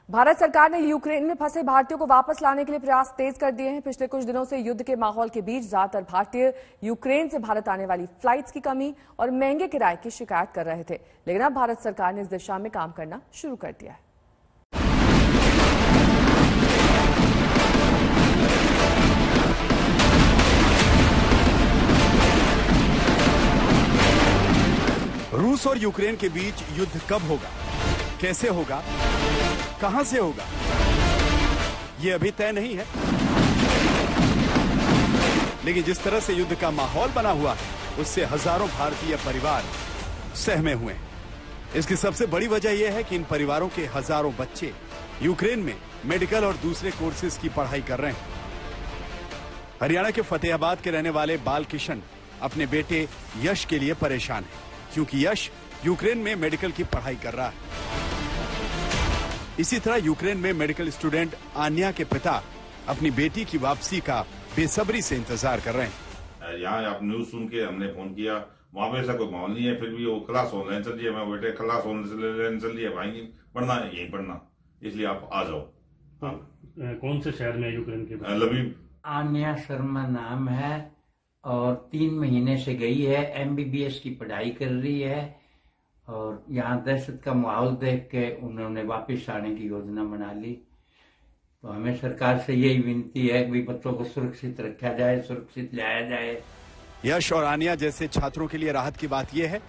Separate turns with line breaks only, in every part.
भारत सरकार ने यूक्रेन में फंसे भारतीयों को वापस लाने के लिए प्रयास तेज कर दिए हैं। पिछले कुछ दिनों से युद्ध के माहौल के बीच ज्यादातर भारतीय यूक्रेन से भारत आने वाली फ्लाइट्स की कमी और महंगे किराए की शिकायत कर रहे थे, लेकिन अब भारत सरकार ने इस दिशा में काम करना शुरू कर दिया है।
रूस और यूक्रेन के बीच युद्ध कब होगा, कैसे होगा, कहां से होगा, ये अभी तय नहीं है। लेकिन जिस तरह से युद्ध का माहौल बना हुआ है, उससे हजारों भारतीय परिवार सहमे हुए हैं। इसकी सबसे बड़ी वजह यह है कि इन परिवारों के हजारों बच्चे यूक्रेन में मेडिकल और दूसरे कोर्सेज की पढ़ाई कर रहे हैं। हरियाणा के फतेहाबाद के रहने वाले बाल किशन अपने बेटे यश के लिए परेशान है, क्योंकि यश यूक्रेन में मेडिकल की पढ़ाई कर रहा है। इसी तरह यूक्रेन में मेडिकल स्टूडेंट आन्या के पिता अपनी बेटी की वापसी का बेसब्री से इंतजार कर रहे हैं।
यहाँ आप न्यूज सुन के हमने फोन किया, वहाँ पे ऐसा कोई माहौल नहीं है, फिर भी वो क्लास ऑनलाइन चल रही है। मैं बेटे क्लास ऑनलाइन चल रही है, भाई पढ़ना है, यही पढ़ना, इसलिए आप आ जाओ। हाँ।
कौन से शहर में यूक्रेन के?
लवीव।
आन्या शर्मा नाम है और 3 महीने से गई है, MBBS की पढ़ाई कर रही है और यहाँ दहशत का माहौल देख के उन्होंने वापस आने की योजना बना ली। तो हमें सरकार से यही विनती है कि बच्चों को सुरक्षित रखा जाए, सुरक्षित लाया जाए।
यश और आन्या जैसे छात्रों के लिए राहत की बात यह है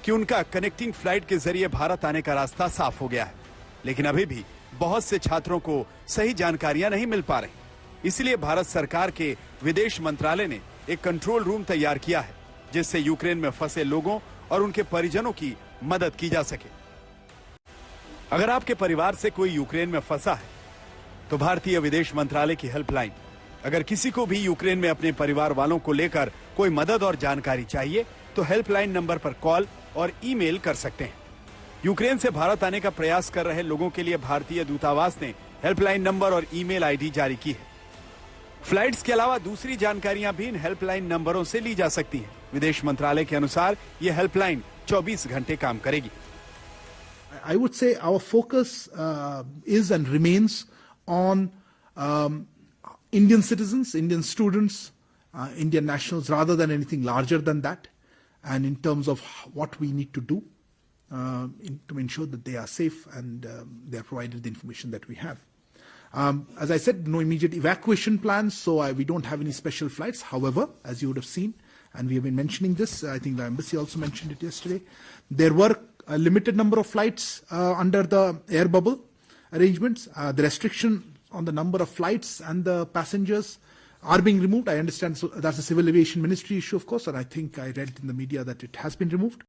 कि उनका कनेक्टिंग फ्लाइट के जरिए भारत आने का रास्ता साफ हो गया है, लेकिन अभी भी बहुत से छात्रों को सही जानकारियां नहीं मिल पा रही। इसलिए भारत सरकार के विदेश मंत्रालय ने एक कंट्रोल रूम तैयार किया है, जिससे यूक्रेन में फंसे लोगों और उनके परिजनों की मदद की जा सके। अगर आपके परिवार से कोई यूक्रेन में फंसा है तो भारतीय विदेश मंत्रालय की हेल्पलाइन, अगर किसी को भी यूक्रेन में अपने परिवार वालों को लेकर कोई मदद और जानकारी चाहिए तो हेल्पलाइन नंबर पर कॉल और ईमेल कर सकते हैं। यूक्रेन से भारत आने का प्रयास कर रहे लोगों के लिए भारतीय दूतावास ने हेल्पलाइन नंबर और ईमेल आईडी जारी की है। फ्लाइट्स के अलावा दूसरी जानकारियां भी इन हेल्पलाइन नंबरों से ली जा सकती हैं। विदेश मंत्रालय के अनुसार यह हेल्पलाइन 24 घंटे काम करेगी।
I would say our focus is and remains on Indian citizens, Indian students, Indian nationals, rather than anything larger than that. And in terms of what we need to do to ensure that they are safe and they are provided the information that we have. As I said, no immediate evacuation plans, so we don't have any special flights. However, as you would have seen, and we have been mentioning this, I think the embassy also mentioned it yesterday, there were a limited number of flights under the air bubble arrangements. The restriction on the number of flights and the passengers are being removed. I understand that's a civil aviation ministry issue, of course, and I think I read in the media that it has been removed.